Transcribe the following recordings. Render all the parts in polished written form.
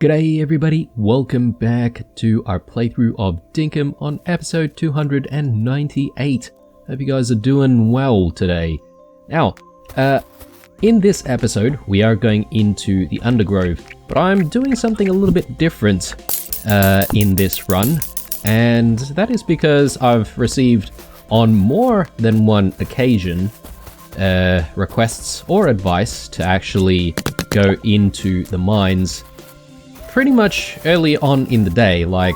G'day everybody, welcome back to our playthrough of Dinkum on episode 298. Hope you guys are doing well today. Now, in this episode we are going into the Undergrove, but I'm doing something a little bit different in this run, and that is because I've received on more than one occasion requests or advice to actually go into the mines pretty much early on in the day, like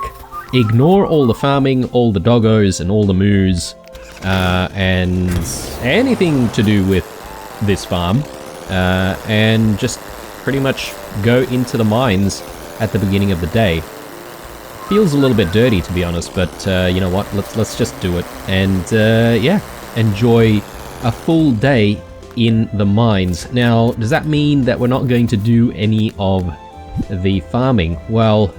ignore all the farming, all the doggos and all the moos, and anything to do with this farm, and just pretty much go into the mines at the beginning of the day. Feels a little bit dirty, to be honest, but you know what, let's just do it, and yeah, enjoy a full day in the mines. Now, does that mean that we're not going to do any of the farming? Well,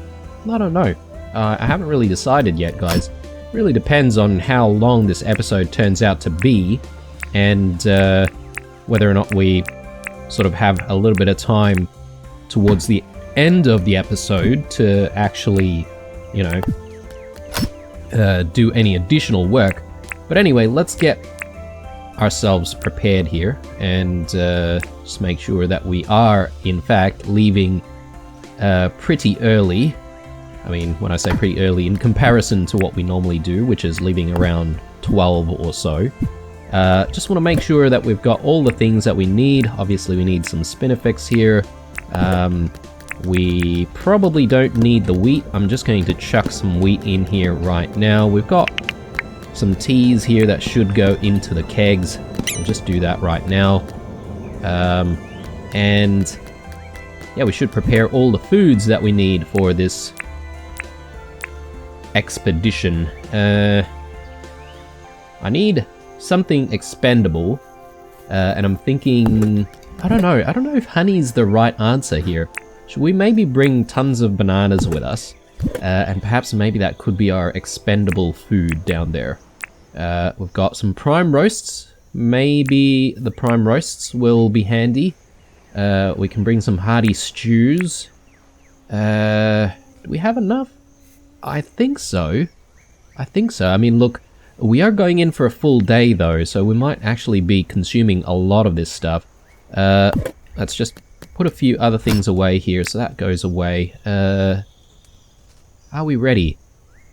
I don't know. I haven't really decided yet, guys. It really depends on how long this episode turns out to be, and whether or not we sort of have a little bit of time towards the end of the episode to actually, you know, do any additional work. But anyway, let's get ourselves prepared here and just make sure that we are, in fact, leaving pretty early. I mean, when I say pretty early, in comparison to what we normally do, which is leaving around 12 or so. Just want to make sure that we've got all the things that we need. Obviously, we need some spinifex here. We probably don't need the wheat. I'm just going to chuck some wheat in here right now. We've got some teas here that should go into the kegs. We'll just do that right now. And yeah, we should prepare all the foods that we need for this expedition. I need something expendable, and I'm thinking, I don't know if honey's the right answer here. Should we maybe bring tons of bananas with us? And perhaps maybe that could be our expendable food down there. We've got some prime roasts. Maybe the prime roasts will be handy. We can bring some hearty stews. Do we have enough? I think so. I mean, look, we are going in for a full day though, so we might actually be consuming a lot of this stuff. Let's just put a few other things away here, so that goes away. Are we ready?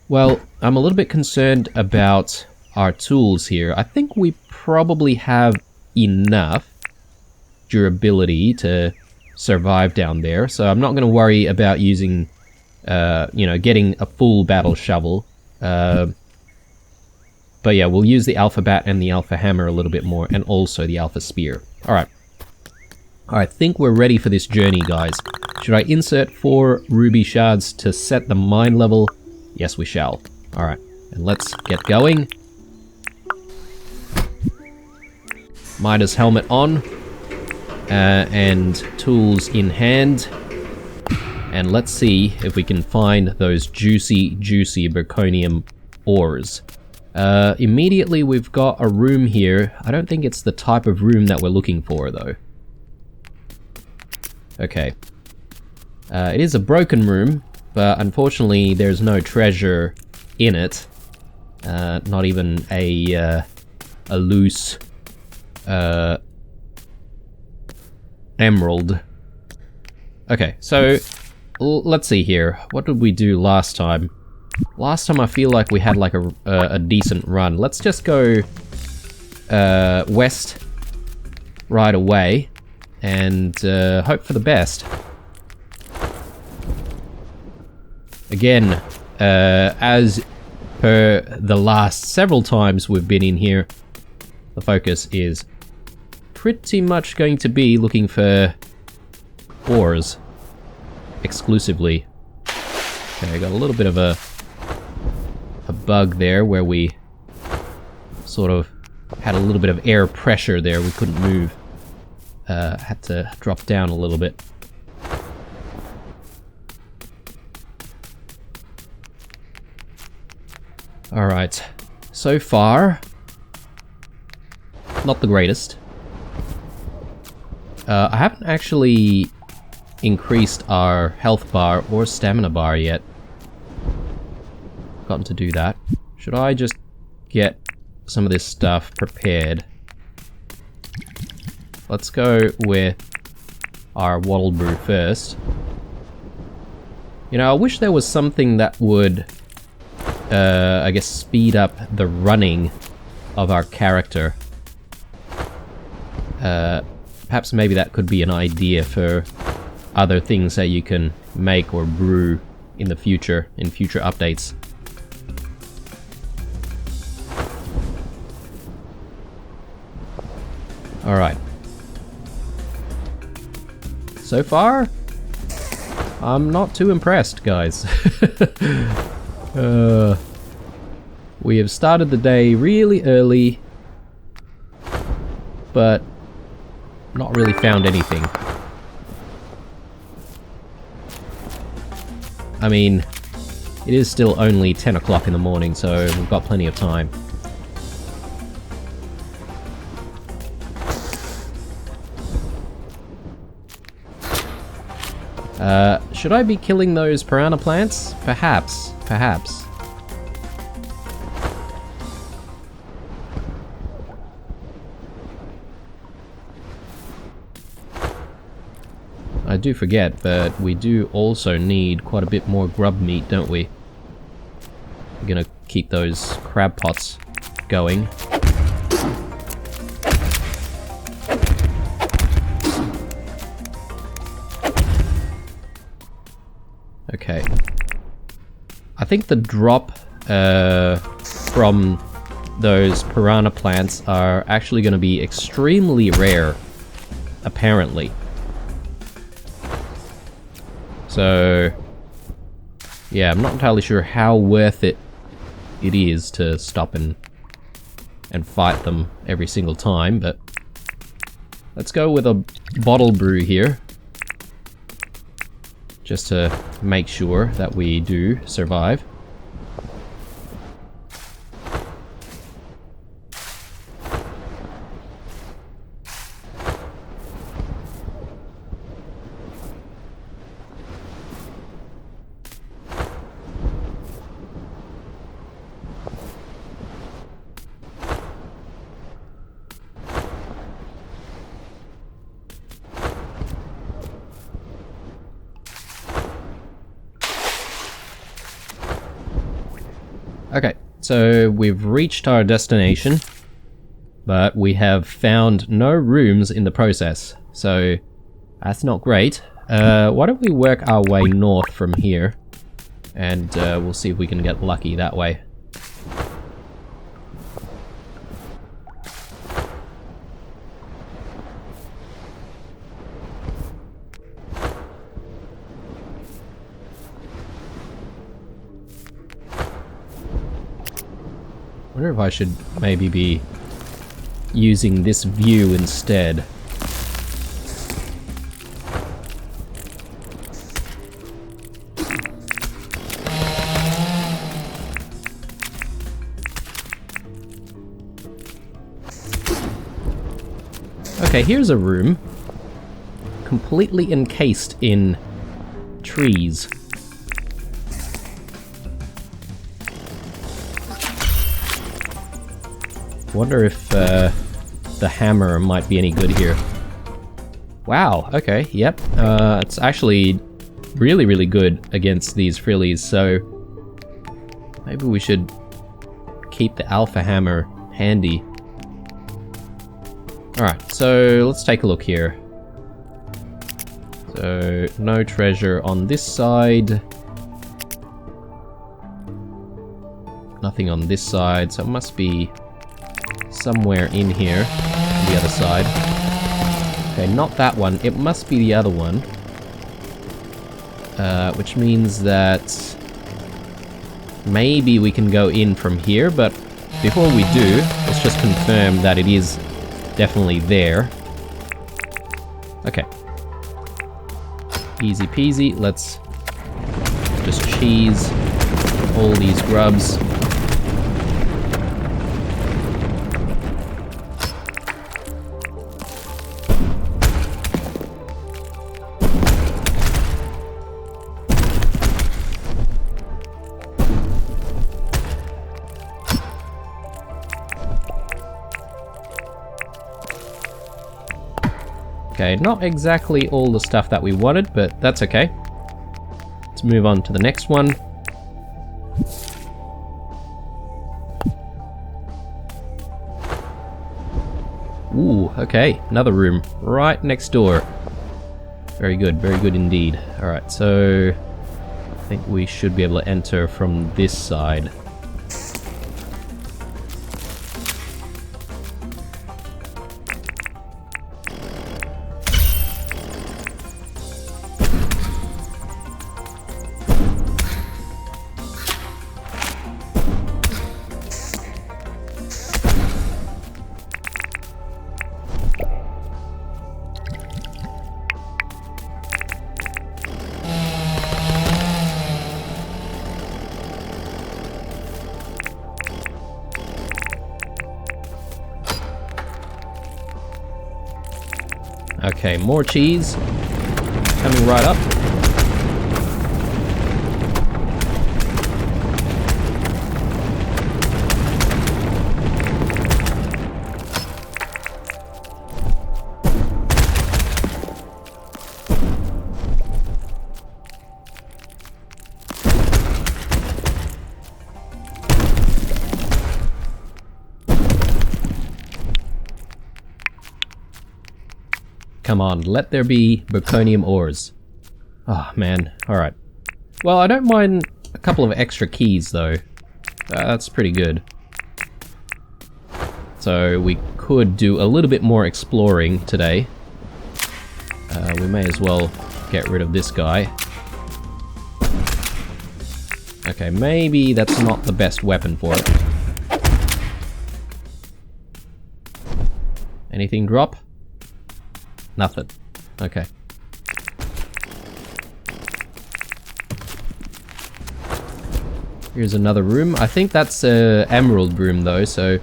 Well, I'm a little bit concerned about our tools here. I think we probably have enough durability to survive down there, so I'm not going to worry about using, you know, getting a full battle shovel. But yeah, we'll use the alpha bat and the alpha hammer a little bit more, and also the alpha spear. Alright, I think we're ready for this journey, guys. Should I insert 4 ruby shards to set the mine level? Yes, we shall. Alright, and let's get going. Midas helmet on, and tools in hand, and let's see if we can find those juicy zirconium ores. Immediately we've got a room here. I don't think it's the type of room that we're looking for though. Okay. It is a broken room, but unfortunately there's no treasure in it. Not even a loose emerald. Okay, so let's see here. What did we do last time? Last time I feel like we had like a decent run. Let's just go west right away and hope for the best. Again, as per the last several times we've been in here, the focus is pretty much going to be looking for ores exclusively. Okay, I got a little bit of a bug there where we sort of had a little bit of air pressure there. We couldn't move. Had to drop down a little bit. Alright, so far, not the greatest. I haven't actually increased our health bar or stamina bar yet. Forgotten to do that. Should I just get some of this stuff prepared? Let's go with our wattle brew first. You know, I wish there was something that would, I guess, speed up the running of our character. Perhaps maybe that could be an idea for other things that you can make or brew in the future, in future updates. Alright. So far, I'm not too impressed, guys. We have started the day really early, but not really found anything. I mean, it is still only 10 o'clock in the morning, so we've got plenty of time. Should I be killing those piranha plants? Perhaps. Perhaps. I do forget, but we do also need quite a bit more grub meat, don't we? We're gonna keep those crab pots going. Okay. I think the drop from those piranha plants are actually going to be extremely rare, apparently. So, yeah, I'm not entirely sure how worth it is to stop and fight them every single time, but let's go with a bottle brew here. Just to make sure that we do survive. Okay, so we've reached our destination, but we have found no rooms in the process, so that's not great. Why don't we work our way north from here, and we'll see if we can get lucky that way. I wonder if I should maybe be using this view instead. Okay, here's a room completely encased in trees. Wonder if the hammer might be any good here. Wow, okay, yep. It's actually really, really good against these frillies, so maybe we should keep the alpha hammer handy. Alright, so let's take a look here. So, no treasure on this side. Nothing on this side, so it must be somewhere in here, on the other side. Okay, not that one. It must be the other one. Which means that maybe we can go in from here, but before we do, let's just confirm that it is definitely there. Okay. Easy peasy. Let's just cheese all these grubs. Okay, not exactly all the stuff that we wanted, but that's okay. Let's move on to the next one. Ooh, okay, another room right next door. Very good indeed. Alright, so I think we should be able to enter from this side. Okay, more cheese. Coming right up. Come on, let there be zirconium ores. Oh man, alright. Well, I don't mind a couple of extra keys though. That's pretty good. So we could do a little bit more exploring today. We may as well get rid of this guy. Okay, maybe that's not the best weapon for it. Anything drop? Nothing. Okay. Here's another room. I think that's an emerald room though, so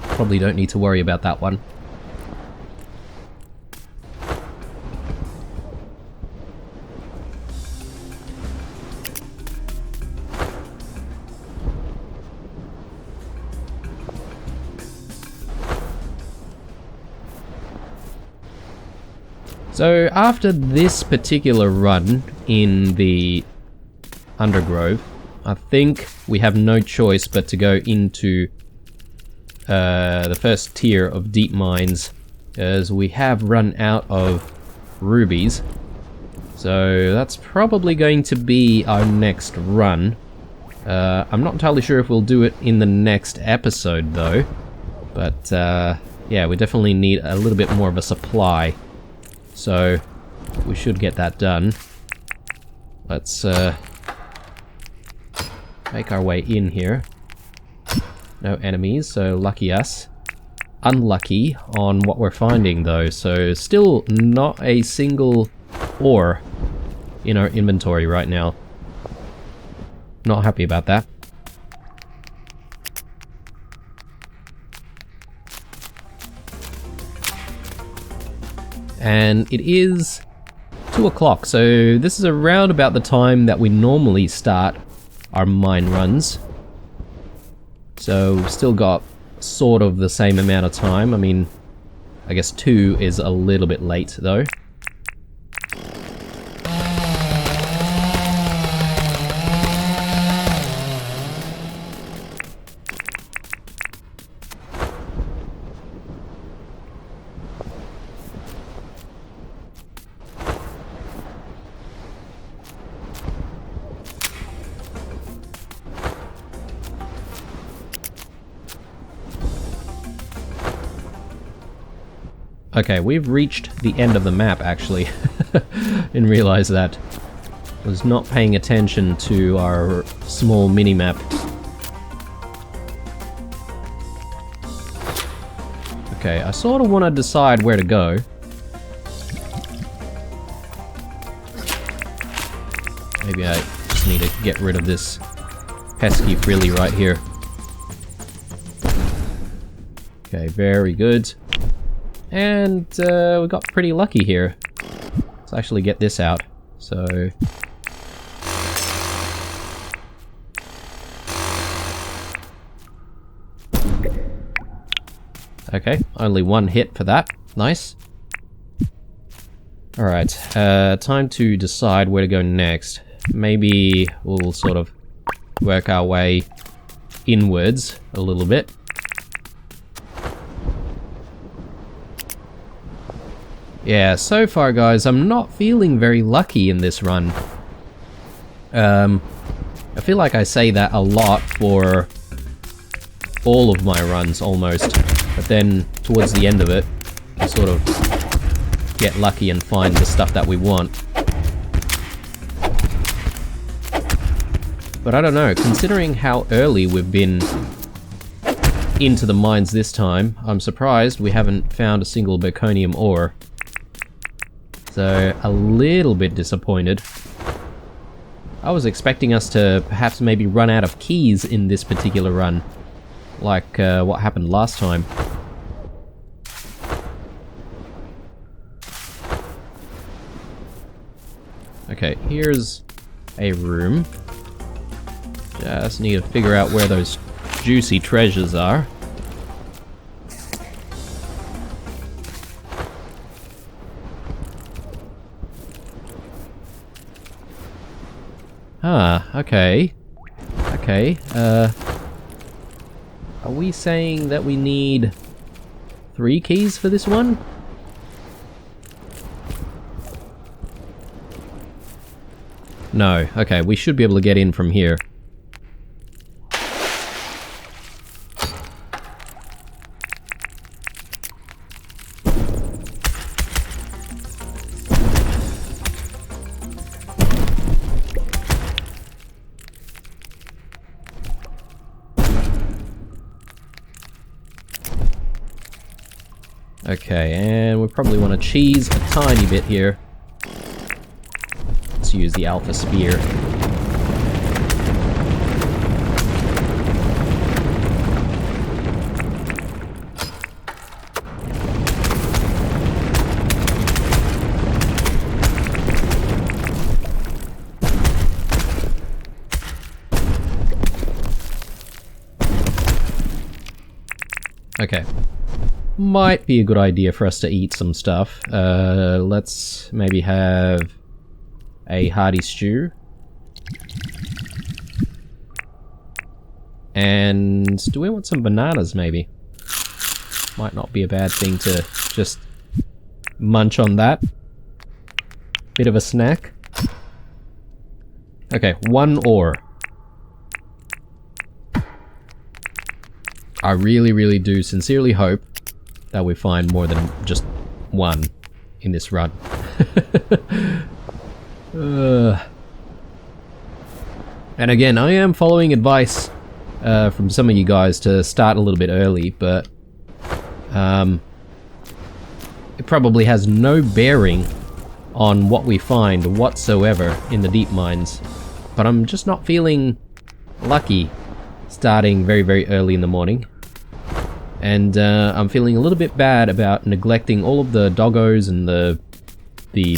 probably don't need to worry about that one. So after this particular run in the Undergrove, I think we have no choice but to go into the first tier of deep mines, as we have run out of rubies. So that's probably going to be our next run. I'm not entirely sure if we'll do it in the next episode though, but yeah, we definitely need a little bit more of a supply. So we should get that done. Let's make our way in here. No enemies, so lucky us. Unlucky on what we're finding though, so still not a single ore in our inventory right now. Not happy about that. And it is 2 o'clock, so this is around about the time that we normally start our mine runs. So we've still got sort of the same amount of time. I mean, I guess 2 is a little bit late though. Okay, we've reached the end of the map, actually. Didn't realize that. Was not paying attention to our small mini-map. Okay, I sort of want to decide where to go. Maybe I just need to get rid of this pesky frilly right here. Okay, very good. And we got pretty lucky here. Let's actually get this out. So okay, only 1 hit for that. Nice. Alright, time to decide where to go next. Maybe we'll sort of work our way inwards a little bit. Yeah, so far guys, I'm not feeling very lucky in this run. I feel like I say that a lot for all of my runs almost, but then towards the end of it, I sort of get lucky and find the stuff that we want. But I don't know, considering how early we've been into the mines this time, I'm surprised we haven't found a single zirconium ore. So, a little bit disappointed. I was expecting us to perhaps maybe run out of keys in this particular run, like what happened last time. Okay, here's a room. Just need to figure out where those juicy treasures are. Ah, okay. Okay, are we saying that we need 3 keys for this one? No, okay, we should be able to get in from here. Okay, and we probably want to cheese a tiny bit here. Let's use the Alpha Spear. Okay. Might be a good idea for us to eat some stuff. Let's maybe have a hearty stew. And do we want some bananas maybe? Might not be a bad thing to just munch on that. Bit of a snack. Okay, 1 ore. I really do sincerely hope that we find more than just 1 in this run. And again, I am following advice from some of you guys to start a little bit early, but it probably has no bearing on what we find whatsoever in the deep mines. But I'm just not feeling lucky starting very early in the morning. And I'm feeling a little bit bad about neglecting all of the doggos and the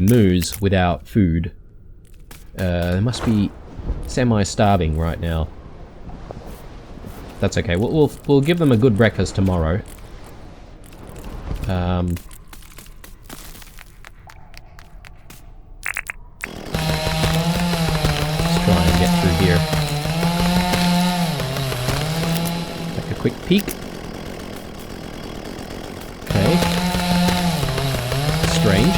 moos without food. They must be semi-starving right now. That's okay. We'll give them a good breakfast tomorrow. Let's try and get through here. Take a quick peek. Okay. Strange.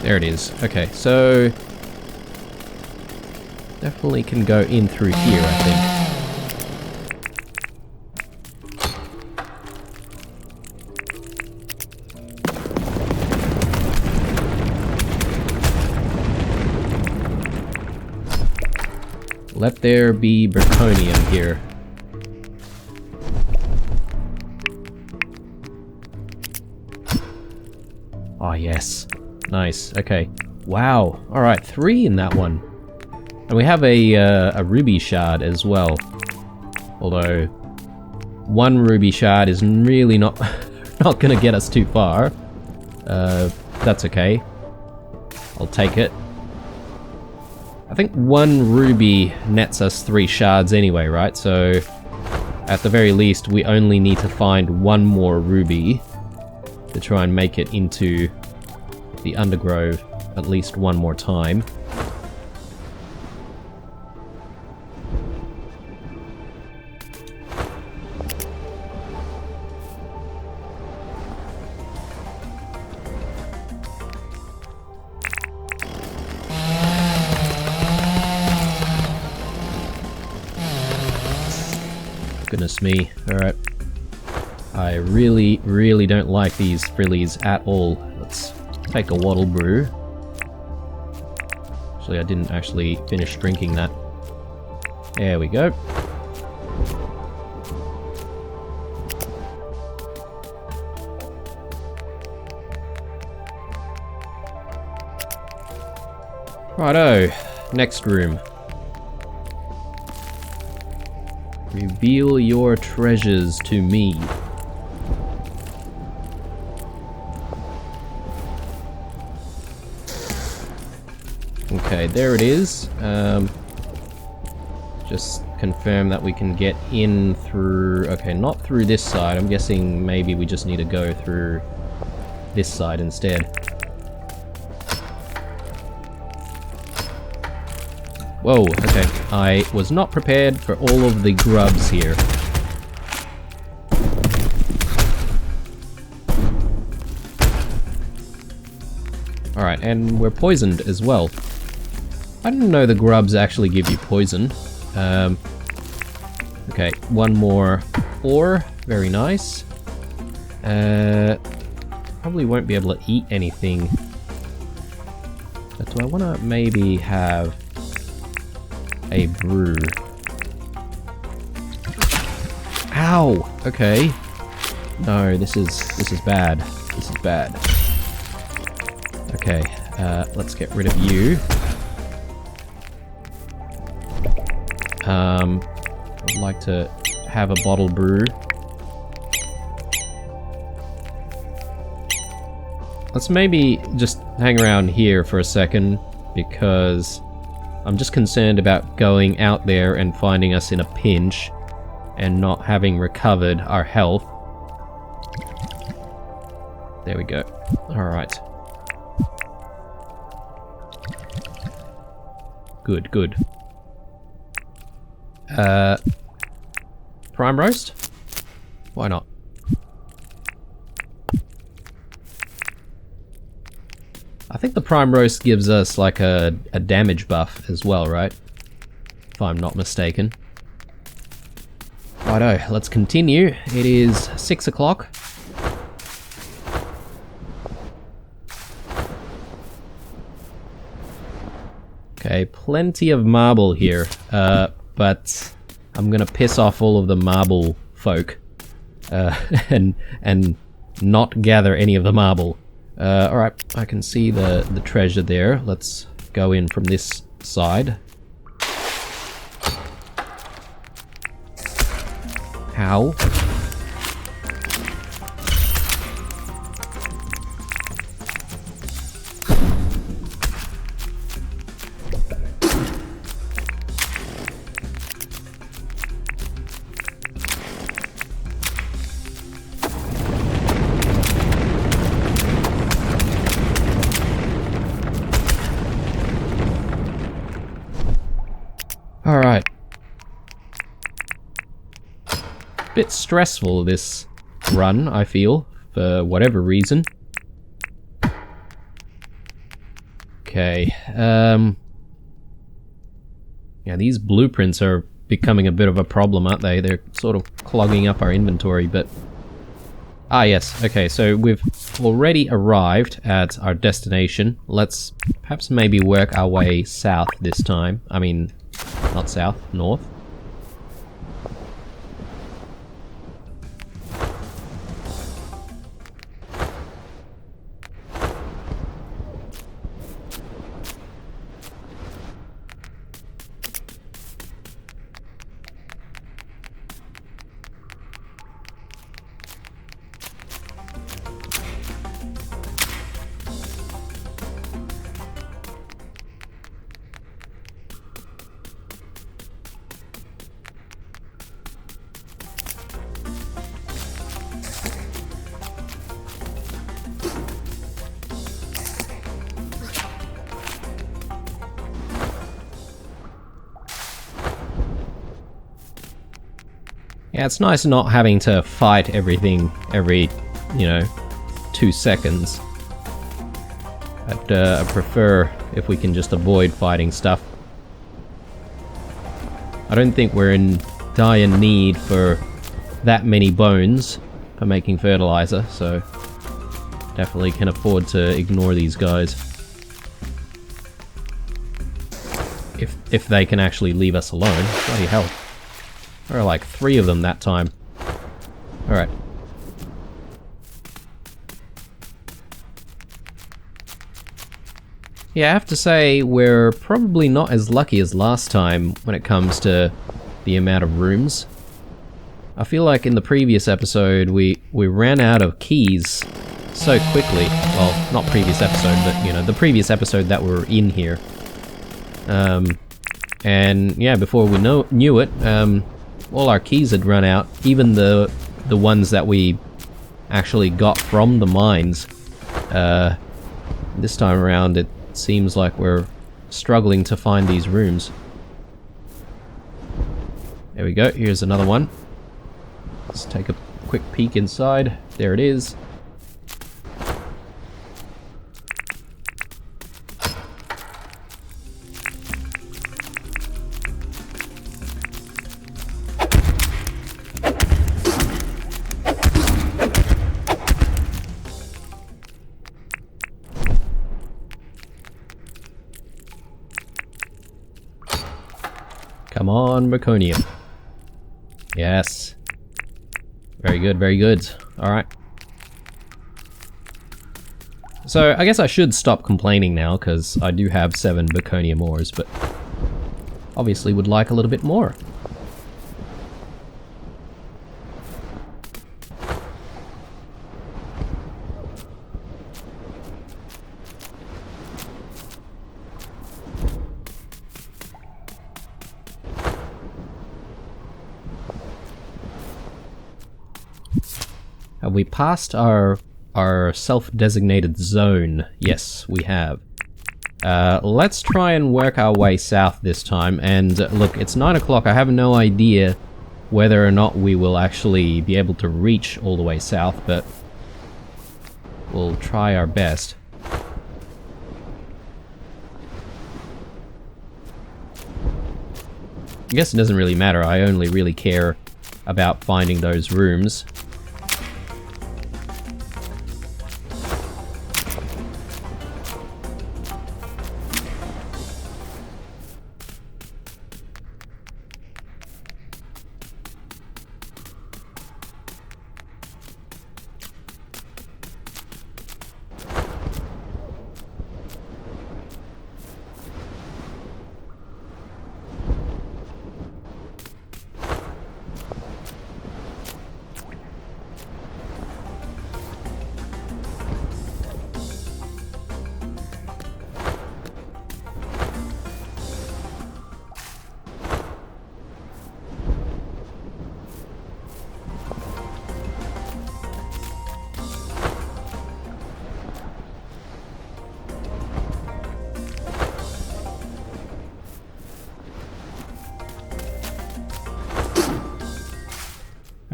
There it is. Okay, so definitely can go in through here, I think. Let there be zirconium here. Oh, yes. Nice. Okay. Wow. Alright, 3 in that one. And we have a ruby shard as well. Although, 1 ruby shard is really not gonna get us too far. That's okay. I'll take it. I think 1 ruby nets us 3 shards anyway, right? So at the very least, we only need to find 1 more ruby to try and make it into the undergrove at least 1 more time. Goodness me. Alright. I really, really don't like these frillies at all. Let's take a wattle brew. Actually, I didn't actually finish drinking that. There we go. Righto. Next room. Reveal your treasures to me. Okay, there it is. Just confirm that we can get in through... Okay, not through this side. I'm guessing maybe we just need to go through this side instead. Whoa, okay. I was not prepared for all of the grubs here. Alright, and we're poisoned as well. I didn't know the grubs actually give you poison. Okay, 1 more ore. Very nice. Probably won't be able to eat anything. But do I want to maybe have a brew? Ow! Okay. No, this is bad. This is bad. Okay, let's get rid of you. I'd like to have a bottle brew. Let's maybe just hang around here for a second, because I'm just concerned about going out there and finding us in a pinch and not having recovered our health. There we go. Alright. Good, good. Prime roast? Why not? I think the prime roast gives us like a damage buff as well, right? If I'm not mistaken. Righto, let's continue. It is 6 o'clock. Okay, plenty of marble here, but I'm gonna piss off all of the marble folk and not gather any of the marble. Alright, I can see the treasure there. Let's go in from this side. How? Alright. Bit stressful, this run, I feel, for whatever reason. Okay, yeah, these blueprints are becoming a bit of a problem, aren't they? They're sort of clogging up our inventory, but... Ah, yes, okay, so we've already arrived at our destination. Let's perhaps maybe work our way south this time. I mean... not south, north. Yeah, it's nice not having to fight everything every, 2 seconds. I prefer if we can just avoid fighting stuff. I don't think we're in dire need for that many bones for making fertilizer, so definitely can afford to ignore these guys. If they can actually leave us alone. Bloody hell. There are like 3 of them that time. Alright. Yeah, I have to say, we're probably not as lucky as last time when it comes to the amount of rooms. I feel like in the previous episode, we ran out of keys so quickly. Well, not previous episode, but, the previous episode that we're in here. And, yeah, before we knew it, all our keys had run out. Even the ones that we actually got from the mines. This time around, it seems like we're struggling to find these rooms. There we go, here's another one. Let's take a quick peek inside. There it is. Come on, meconium. Yes. Very good, very good. Alright. So, I guess I should stop complaining now, because I do have 7 meconium ores, but obviously would like a little bit more. Have we passed our self-designated zone? Yes, we have. Let's try and work our way south this time, and look, it's 9 o'clock, I have no idea whether or not we will actually be able to reach all the way south, but we'll try our best. I guess it doesn't really matter, I only really care about finding those rooms.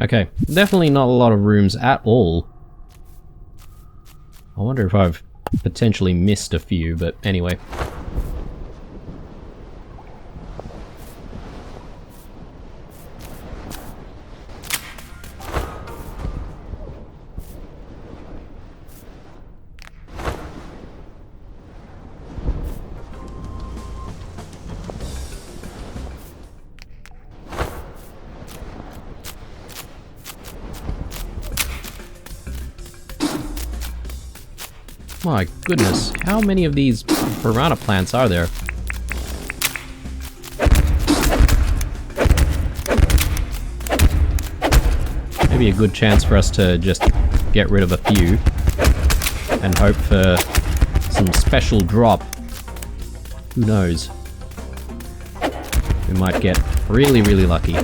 Okay, definitely not a lot of rooms at all. I wonder if I've potentially missed a few, but anyway. My goodness, how many of these piranha plants are there? Maybe a good chance for us to just get rid of a few and hope for some special drop. Who knows? We might get really, really lucky.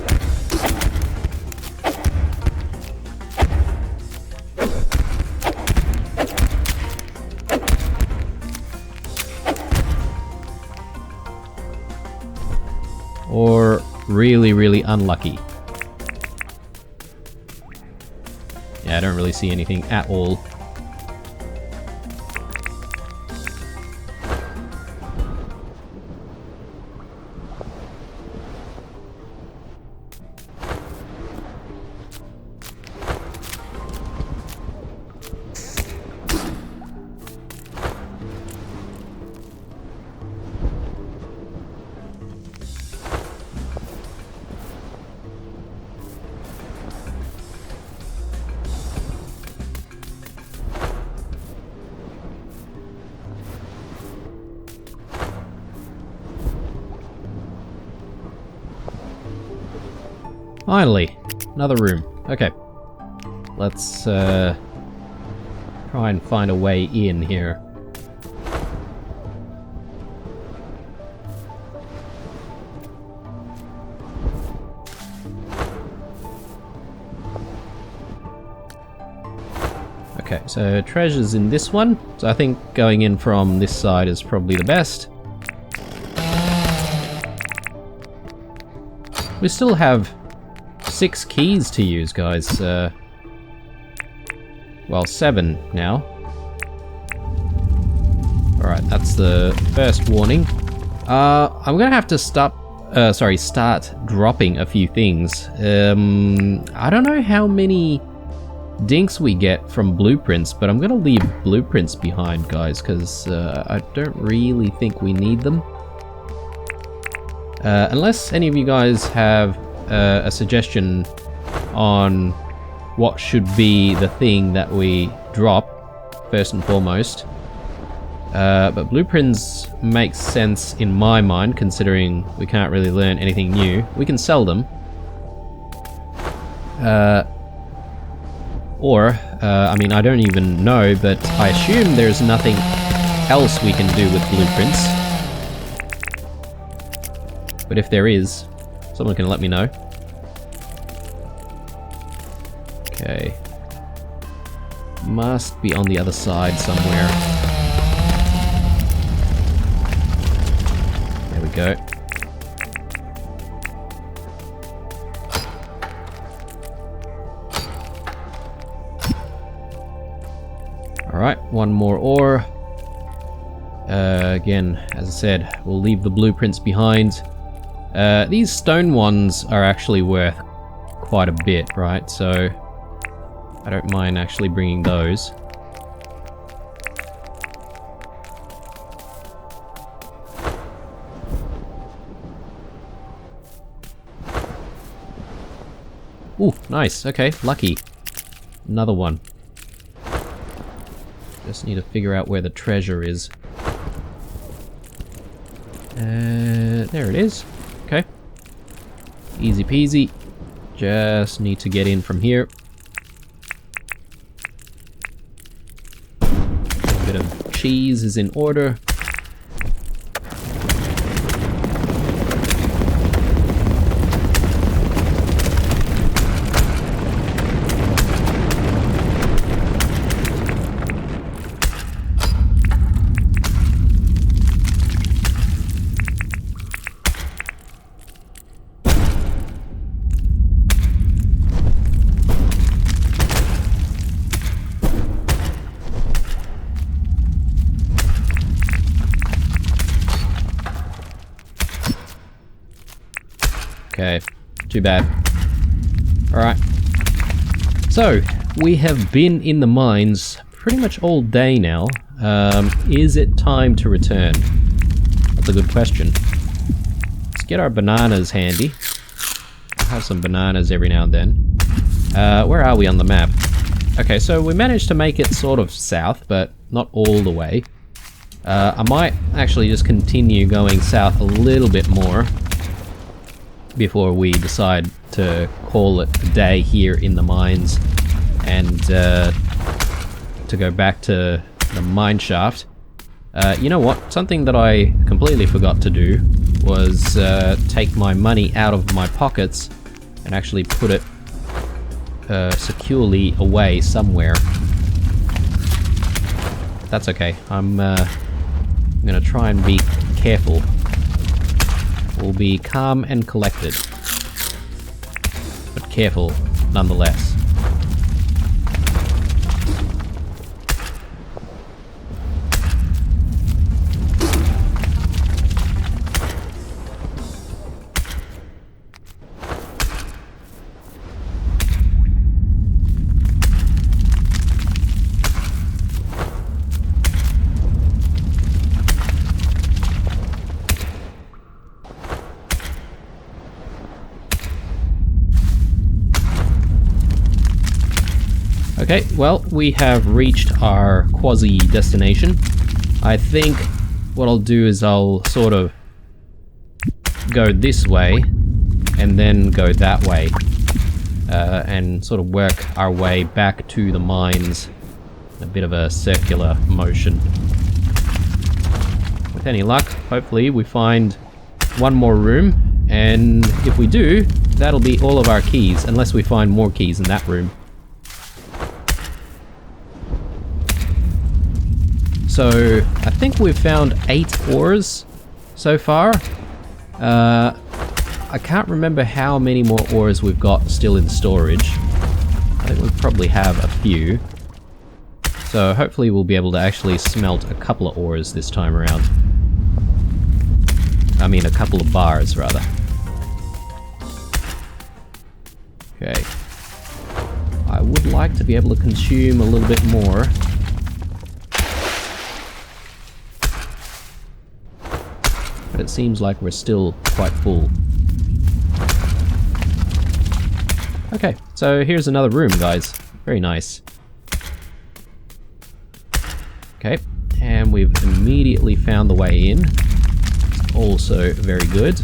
Or really, really unlucky. Yeah, I don't really see anything at all. Finally, another room. Okay, let's try and find a way in here. Okay, so treasure's in this one. So I think going in from this side is probably the best. We still have 6 keys to use, guys. Well, 7 now. Alright, that's the first warning. I'm gonna have to start dropping a few things. I don't know how many dinks we get from blueprints, but I'm gonna leave blueprints behind, guys, because I don't really think we need them. Unless any of you guys have a suggestion on what should be the thing that we drop first and foremost. But blueprints make sense in my mind, considering we can't really learn anything new. We can sell them. I mean, I don't even know, but I assume there's nothing else we can do with blueprints. But if there is, someone can let me know. Okay. Must be on the other side somewhere. There we go. Alright, one more ore. Again, as I said, we'll leave the blueprints behind. These stone ones are actually worth quite a bit, right? So I don't mind actually bringing those. Ooh, nice. Okay, lucky. Another one. Just need to figure out where the treasure is. There it is. Okay. Easy peasy. Just need to get in from here. A bit of cheese is in order. Okay, too bad. Alright. So, we have been in the mines pretty much all day now. Is it time to return? That's a good question. Let's get our bananas handy. I'll have some bananas every now and then. Where are we on the map? Okay, so we managed to make it sort of south, but not all the way. I might actually just continue going south a little bit more before we decide to call it a day here in the mines and to go back to the mine shaft. You know what? Something that I completely forgot to do was take my money out of my pockets and actually put it securely away somewhere. That's okay. I'm gonna try and be careful. We'll be calm and collected, but careful nonetheless. Okay, well, we have reached our quasi-destination. I think what I'll do is I'll sort of go this way and then go that way and sort of work our way back to the mines. A bit of a circular motion. With any luck, hopefully we find one more room, and if we do, that'll be all of our keys, unless we find more keys in that room. So, I think we've found 8 ores so far. I can't remember how many more ores we've got still in storage. I think we probably have a few. So hopefully we'll be able to actually smelt a couple of ores this time around. I mean a couple of bars, rather. Okay. I would like to be able to consume a little bit more. But it seems like we're still quite full. Okay, so here's another room, guys. Very nice. Okay, and we've immediately found the way in. Also very good.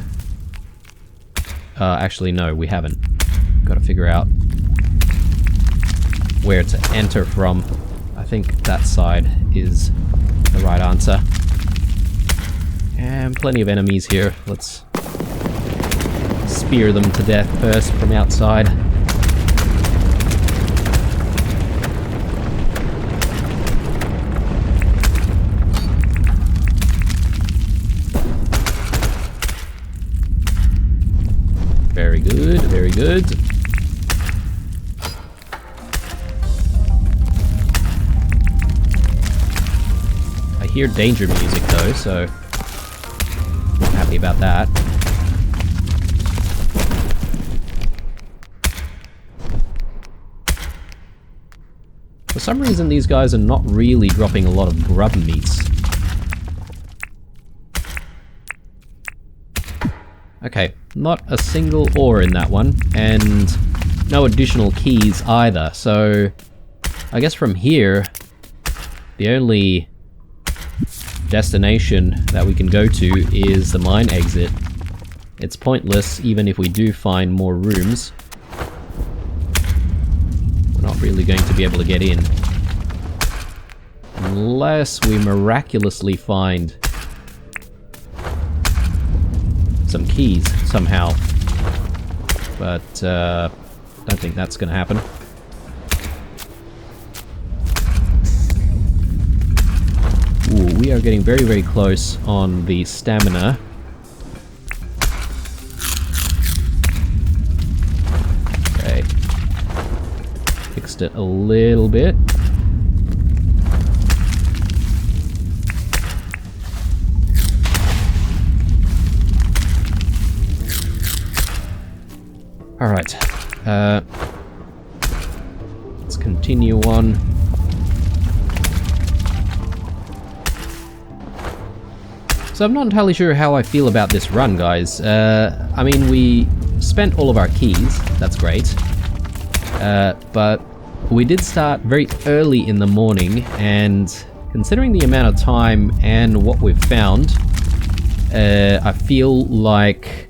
Actually, no, we haven't. Got to figure out where to enter from. I think that side is the right answer. And plenty of enemies here. Let's spear them to death first from outside. Very good, very good. I hear danger music though, so I'm happy about that. For some reason these guys are not really dropping a lot of grub meats. Okay, not a single ore in that one, and no additional keys either, so I guess from here, the only destination that we can go to is the mine exit. It's pointless, even if we do find more rooms. We're not really going to be able to get in. Unless we miraculously find some keys somehow, but don't think that's gonna happen. Ooh, we are getting very, very close on the stamina. Okay, fixed it a little bit. Alright, let's continue on. So I'm not entirely sure how I feel about this run, guys. I mean, we spent all of our keys, that's great. But we did start very early in the morning, and considering the amount of time and what we've found, I feel like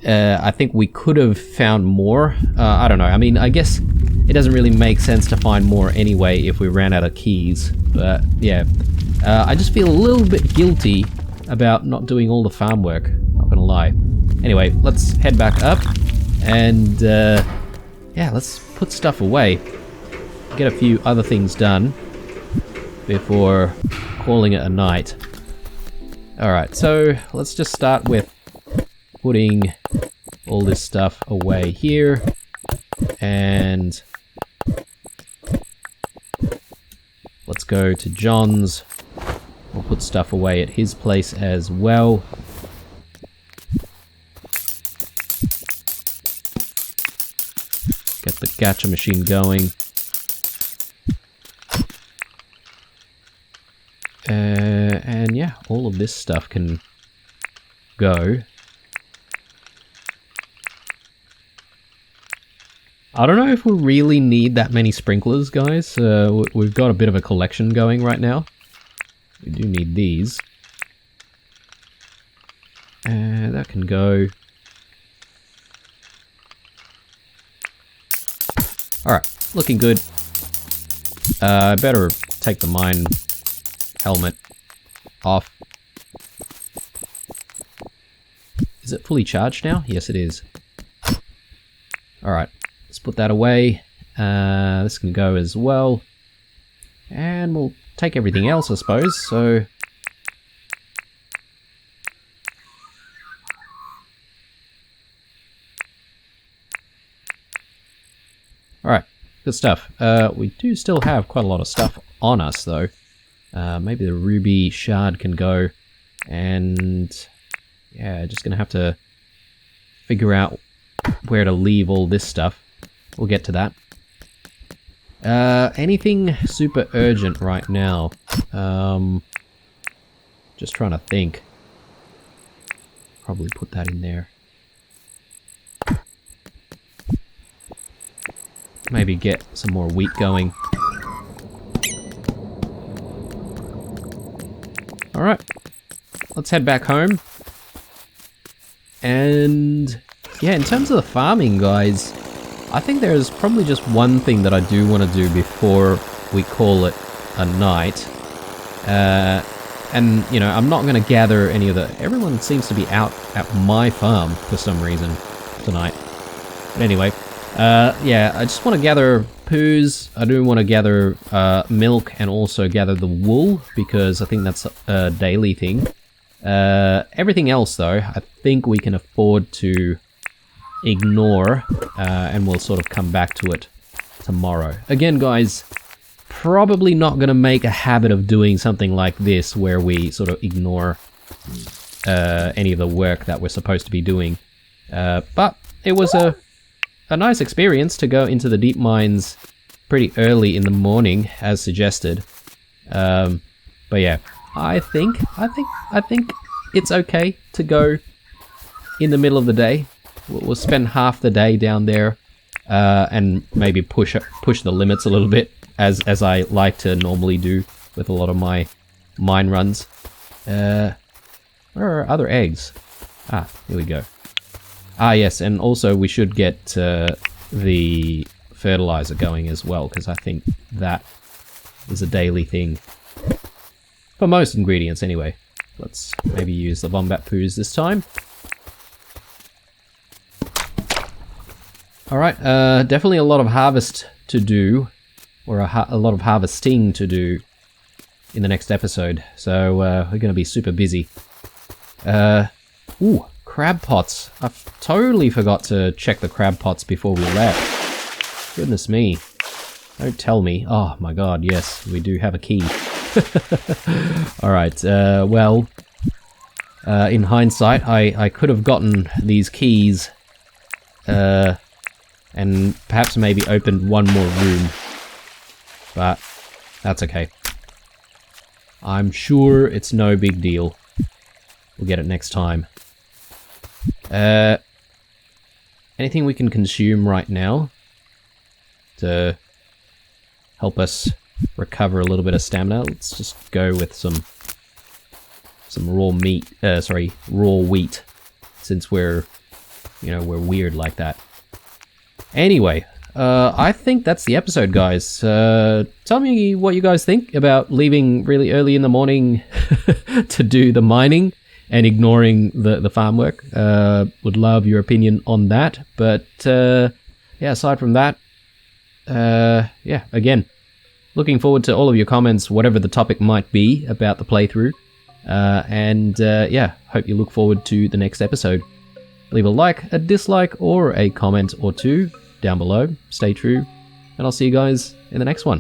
I think we could have found more. I don't know. I mean, I guess it doesn't really make sense to find more anyway if we ran out of keys. But yeah, I just feel a little bit guilty about not doing all the farm work. Not gonna lie. Anyway, let's head back up and yeah, let's put stuff away. Get a few other things done before calling it a night. Alright, so let's just start with putting all this stuff away here, and let's go to John's. We'll put stuff away at his place as well. Get the gacha machine going. And yeah, all of this stuff can go. I don't know if we really need that many sprinklers, guys. We've got a bit of a collection going right now. We do need these. That can go. Alright, looking good. I better take the mine helmet off. Is it fully charged now? Yes, it is. Alright, let's put that away. This can go as well. And we'll take everything else, I suppose, so... Alright, good stuff. We do still have quite a lot of stuff on us, though. Maybe the ruby shard can go, and... yeah, just gonna have to figure out where to leave all this stuff. We'll get to that. Anything super urgent right now? Just trying to think. Probably put that in there. Maybe get some more wheat going. Alright. Let's head back home. And yeah, in terms of the farming, guys, I think there's probably just one thing that I do want to do before we call it a night. And, you know, I'm not going to gather any of the... everyone seems to be out at my farm for some reason tonight. But anyway, yeah, I just want to gather poos. I do want to gather milk and also gather the wool, because I think that's a daily thing. Everything else, though, I think we can afford to ignore, and we'll sort of come back to it tomorrow. Again, guys, probably not going to make a habit of doing something like this where we sort of ignore any of the work that we're supposed to be doing. But it was a nice experience to go into the deep mines pretty early in the morning, as suggested. But yeah, I think it's okay to go in the middle of the day. We'll spend half the day down there, and maybe push the limits a little bit, as I like to normally do with a lot of my mine runs. Where are other eggs? Ah, here we go. Ah, yes, and also we should get the fertilizer going as well, because I think that is a daily thing. For most ingredients, anyway. Let's maybe use the wombat poos this time. Alright, definitely a lot of harvest to do, or a lot of harvesting to do in the next episode, so we're going to be super busy. Ooh, crab pots. I totally forgot to check the crab pots before we left. Goodness me. Don't tell me. Oh my god, yes, we do have a key. Alright, well, in hindsight, I could have gotten these keys, and perhaps maybe opened one more room, but that's okay. I'm sure it's no big deal. We'll get it next time. Anything we can consume right now to help us recover a little bit of stamina? Let's just go with some raw meat, raw wheat, since we're weird like that. Anyway, I think that's the episode, guys. Tell me what you guys think about leaving really early in the morning to do the mining and ignoring the farm work. Would love your opinion on that. But yeah, aside from that, yeah, again, looking forward to all of your comments, whatever the topic might be about the playthrough. And yeah, hope you look forward to the next episode. Leave a like, a dislike, or a comment or two down below. Stay true, and I'll see you guys in the next one.